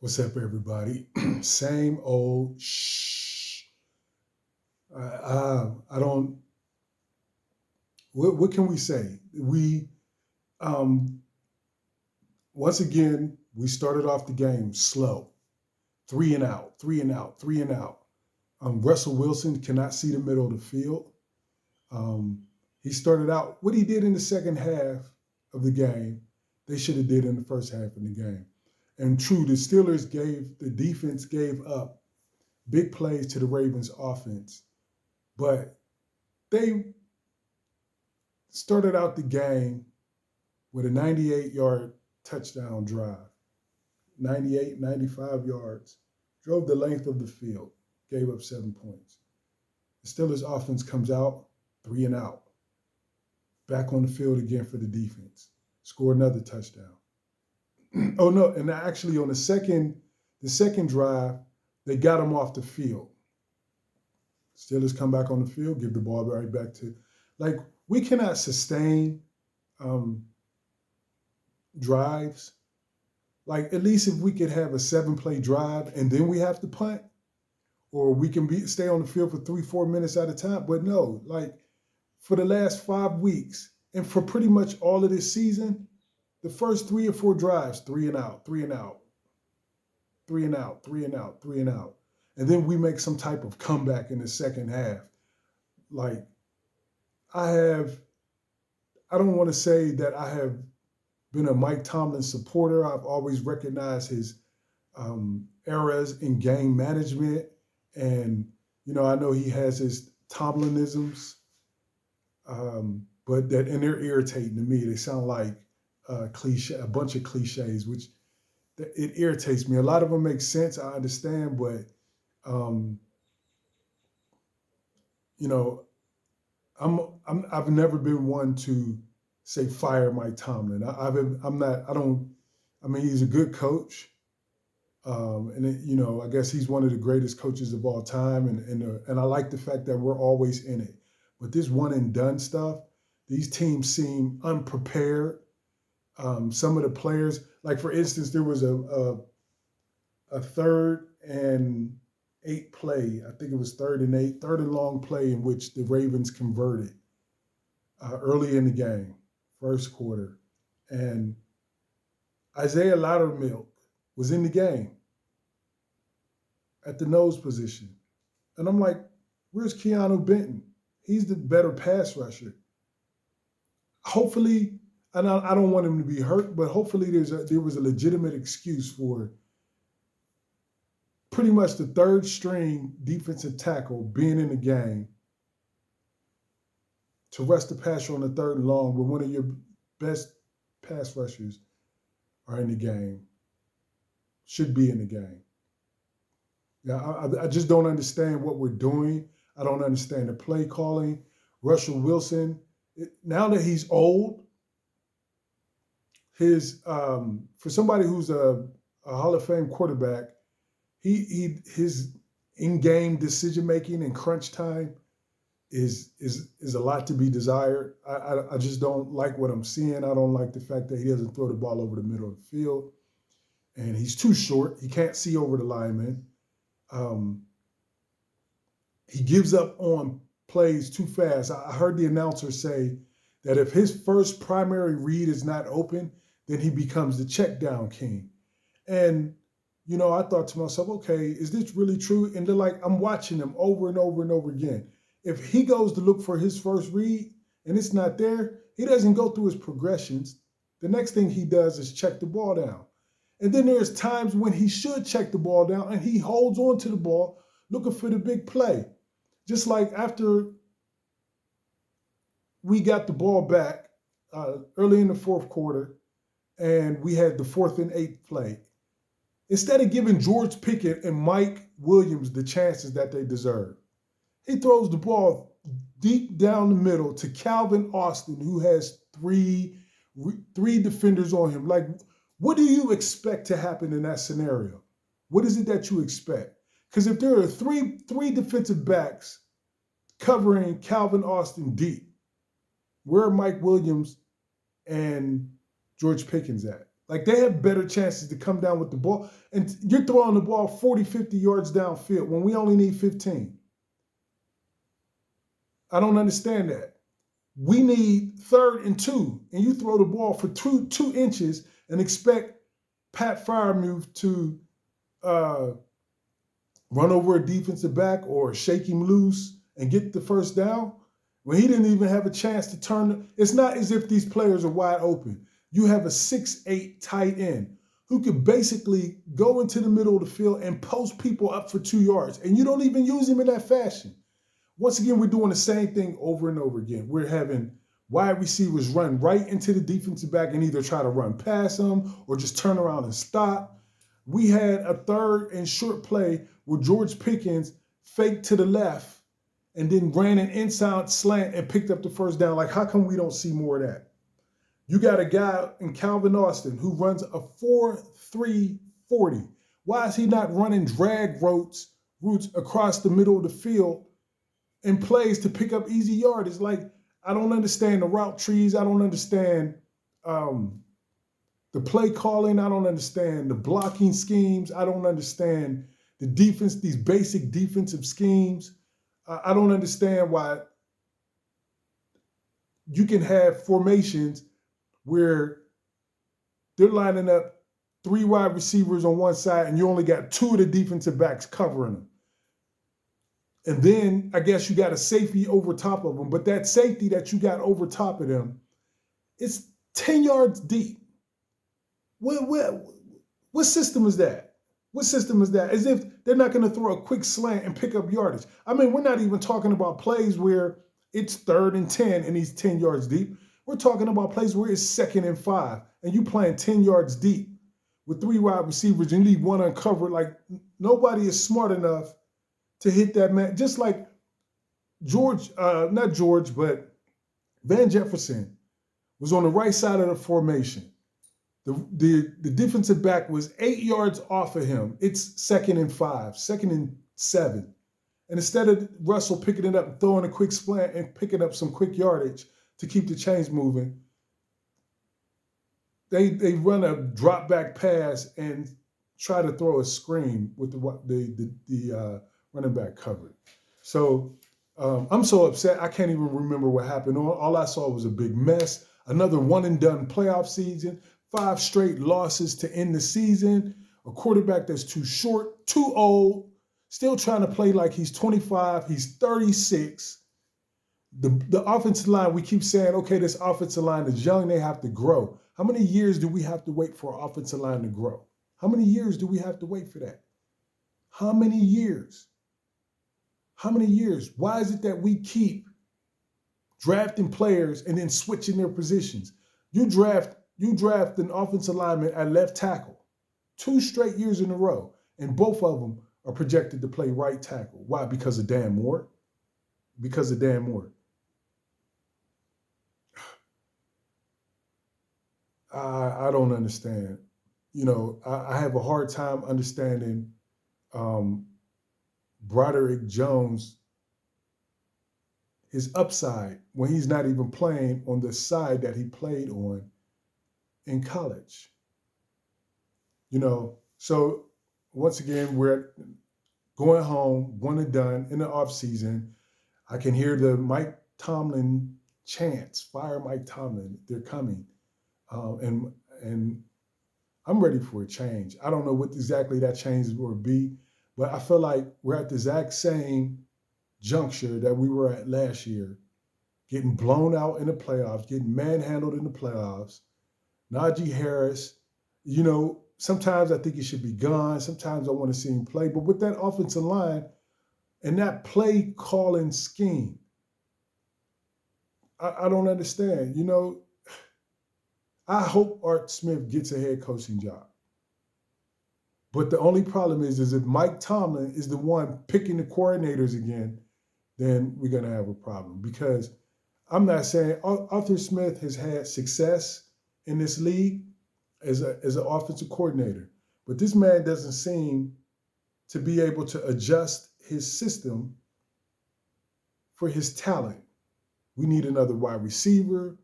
What's up, everybody? Same old shh. I don't. What can we say? We um, once again we started off the game slow, three and out, three and out, three and out. Russell Wilson cannot see the middle of the field. Um, he started out what he did in the second half of the game. They should have did in the first half of the game. And true, the defense gave up big plays to the Ravens offense. But they started out the game with a 98-yard touchdown drive, 98, 95 yards, drove the length of the field, gave up 7 points. The Steelers offense comes out, three and out, back on the field again for the defense, score another touchdown. Oh no, and actually on the second drive, they got them off the field. Steelers come back on the field, give the ball right back to, like, we cannot sustain um, drives. Like, at least if we could have a 7 play drive and then we have to punt, or we can stay on the field for 3, 4 minutes at a time. But no, like for the last 5 weeks and for pretty much all of this season, the first 3 or 4 drives, three and out, three and out, three and out, three and out, three and out. And then we make some type of comeback in the second half. Like, I have, I don't want to say that I have been a Mike Tomlin supporter. I've always recognized his eras in game management. And, I know he has his Tomlinisms, and they're irritating to me. They sound like a bunch of cliches, which it irritates me. A lot of them make sense. I understand, but um, you know, I've never been one to say fire Mike Tomlin. I'm not. I don't. I mean, he's a good coach, I guess he's one of the greatest coaches of all time, and I like the fact that we're always in it. But this one and done stuff, these teams seem unprepared. Some of the players, like for instance, there was a 3rd and 8 play. I think it was 3rd and 8, third and long play in which the Ravens converted early in the game, first quarter, and Isaiah Loudermilk was in the game at the nose position. And I'm like, where's Keanu Benton? He's the better pass rusher. Hopefully, and I don't want him to be hurt, but hopefully there was a legitimate excuse for pretty much the third string defensive tackle being in the game to rush the passer on the 3rd and long when one of your best pass rushers are in the game, should be in the game. Yeah, I just don't understand what we're doing. I don't understand the play calling. Russell Wilson, now that he's old, his for somebody who's a Hall of Fame quarterback, his in-game decision making and crunch time is a lot to be desired. I just don't like what I'm seeing. I don't like the fact that he doesn't throw the ball over the middle of the field, and he's too short. He can't see over the linemen. Um, he gives up on plays too fast. I heard the announcer say that if his first primary read is not open, then he becomes the check down king. And, I thought to myself, okay, is this really true? And they're like, I'm watching him over and over and over again. If he goes to look for his first read and it's not there, he doesn't go through his progressions. The next thing he does is check the ball down. And then there's times when he should check the ball down and he holds on to the ball looking for the big play. Just like after we got the ball back early in the fourth quarter and we had the 4th and 8 play, instead of giving George Pickett and Mike Williams the chances that they deserve, he throws the ball deep down the middle to Calvin Austin, who has three defenders on him. Like, what do you expect to happen in that scenario? What is it that you expect? Because if there are three defensive backs covering Calvin Austin deep, where are Mike Williams and George Pickens at? Like they have better chances to come down with the ball. And you're throwing the ball 40, 50 yards downfield when we only need 15. I don't understand that. We need 3rd and 2, and you throw the ball for two inches and expect Pat Freiermuth to run over a defensive back or shake him loose and get the first down when he didn't even have a chance to turn. It's not as if these players are wide open. You have a 6'8" tight end who could basically go into the middle of the field and post people up for 2 yards, and you don't even use him in that fashion. Once again, we're doing the same thing over and over again. We're having wide receivers run right into the defensive back and either try to run past them or just turn around and stop. We had a 3rd and short play where George Pickens faked to the left and then ran an inside slant and picked up the first down. Like, how come we don't see more of that? You got a guy in Calvin Austin who runs a 4.3 40. Why is he not running drag routes across the middle of the field and plays to pick up easy yardage? Like, I don't understand the route trees. I don't understand the play calling. I don't understand the blocking schemes. I don't understand the defense, these basic defensive schemes. I don't understand why you can have formations where they're lining up 3 wide receivers on one side and you only got 2 of the defensive backs covering them. And then I guess you got a safety over top of them. But that safety that you got over top of them, it's 10 yards deep. What system is that? What system is that? As if they're not going to throw a quick slant and pick up yardage. I mean, we're not even talking about plays where it's 3rd and 10 and he's 10 yards deep. We're talking about plays where it's 2nd and 5 and you playing 10 yards deep with 3 wide receivers and you leave one uncovered. Like, nobody is smart enough to hit that man. Just like not George, but Van Jefferson was on the right side of the formation. The defensive back was 8 yards off of him. It's 2nd and 5, 2nd and 7. And instead of Russell picking it up and throwing a quick slant and picking up some quick yardage to keep the chains moving, they run a drop back pass and try to throw a screen with the running back covered. So I'm so upset. I can't even remember what happened. All I saw was a big mess. Another one and done playoff season. 5 straight losses to end the season. A quarterback that's too short, too old, still trying to play like he's 25. He's 36. The offensive line, we keep saying, okay, this offensive line is young. They have to grow. How many years do we have to wait for our offensive line to grow? How many years do we have to wait for that? How many years? How many years? Why is it that we keep drafting players and then switching their positions? You draft an offensive lineman at left tackle 2 straight years in a row, and both of them are projected to play right tackle. Why? Because of Dan Moore. Because of Dan Moore. I don't understand. You know, I have a hard time understanding Broderick Jones, his upside when he's not even playing on the side that he played on in college. You know, so once again, we're going home, one and done in the offseason. I can hear the Mike Tomlin chants, fire Mike Tomlin, they're coming. And I'm ready for a change. I don't know what exactly that change will be, but I feel like we're at the exact same juncture that we were at last year, getting blown out in the playoffs, getting manhandled in the playoffs. Najee Harris, you know, sometimes I think he should be gone. Sometimes I want to see him play. But with that offensive line and that play calling scheme, I don't understand. You know, I hope Art Smith gets a head coaching job. But the only problem is if Mike Tomlin is the one picking the coordinators again, then we're going to have a problem. Because I'm not saying Arthur Smith has had success in this league as an offensive coordinator, but this man doesn't seem to be able to adjust his system for his talent. We need another wide receiver.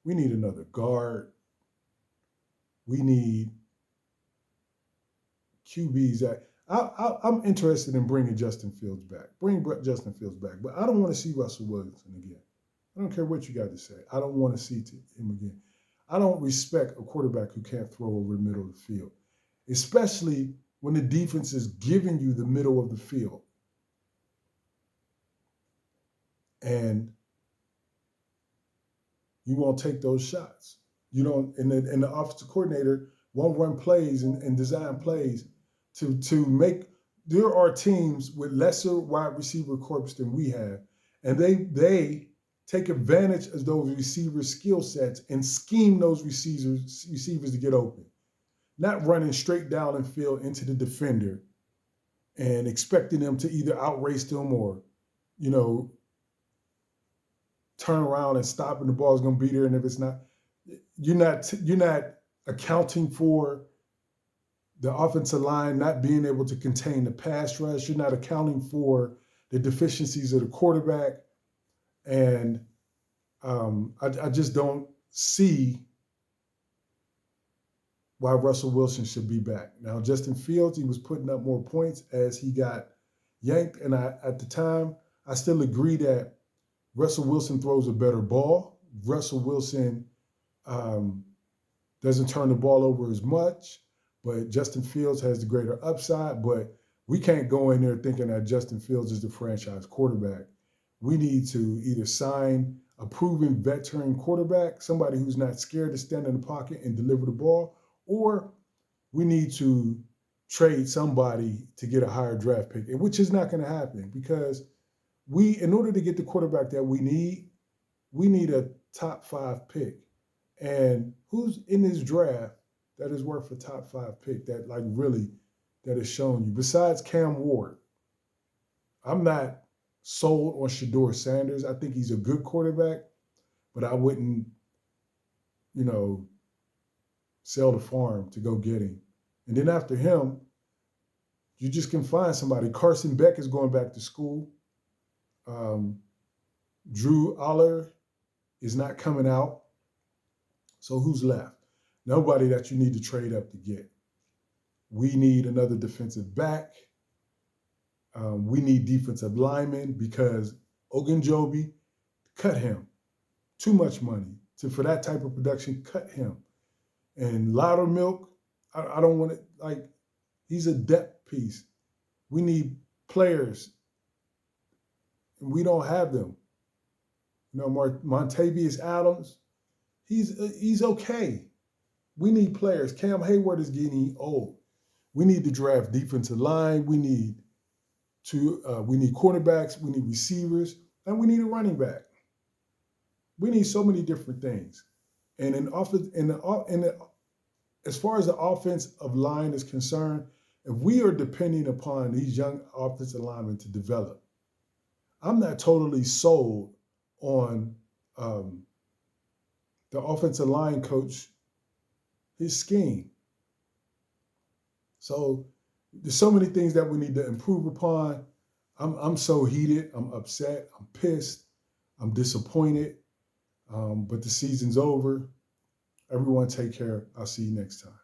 We need another guard. We need QBs that I'm interested in bringing Justin Fields back. Bring Justin Fields back, but I don't want to see Russell Wilson again. I don't care what you got to say. I don't want to see him again. I don't respect a quarterback who can't throw over the middle of the field, especially when the defense is giving you the middle of the field. And you won't take those shots. You don't, and the offensive coordinator won't run plays and design plays to make. There are teams with lesser wide receiver corps than we have, and they take advantage of those receiver skill sets and scheme those receivers to get open, not running straight down the field into the defender and expecting them to either outrace them or, you know, turn around and stop and the ball's going to be there. And if it's not, you're not accounting for the offensive line not being able to contain the pass rush. You're not accounting for the deficiencies of the quarterback. And I just don't see why Russell Wilson should be back. Now, Justin Fields, he was putting up more points as he got yanked. And at the time, I still agree that Russell Wilson throws a better ball. Russell Wilson doesn't turn the ball over as much, but Justin Fields has the greater upside. But we can't go in there thinking that Justin Fields is the franchise quarterback. We need to either sign a proven veteran quarterback, somebody who's not scared to stand in the pocket and deliver the ball, or we need to trade somebody to get a higher draft pick, which is not going to happen because in order to get the quarterback that we need a top 5 pick. And who's in this draft that is worth a top 5 pick that has shown you besides Cam Ward? I'm not sold on Shedeur Sanders. I think he's a good quarterback, but I wouldn't, sell the farm to go get him. And then after him, you just can find somebody. Carson Beck is going back to school. Drew Aller is not coming out. So who's left? Nobody that you need to trade up to get. We need another defensive back. We need defensive linemen because Ogunjobi, cut him. Too much money. For that type of production, cut him. And Loudermilk, I don't want to, he's a depth piece. We need players. And we don't have them. Montavious Adams, he's okay. We need players. Cam Hayward is getting old. We need to draft defensive line. We need quarterbacks. We need receivers, and we need a running back. We need so many different things. And as far as the offensive line is concerned, if we are depending upon these young offensive linemen to develop, I'm not totally sold on the offensive line coach, his scheme. So there's so many things that we need to improve upon. I'm so heated. I'm upset. I'm pissed. I'm disappointed. But the season's over. Everyone take care. I'll see you next time.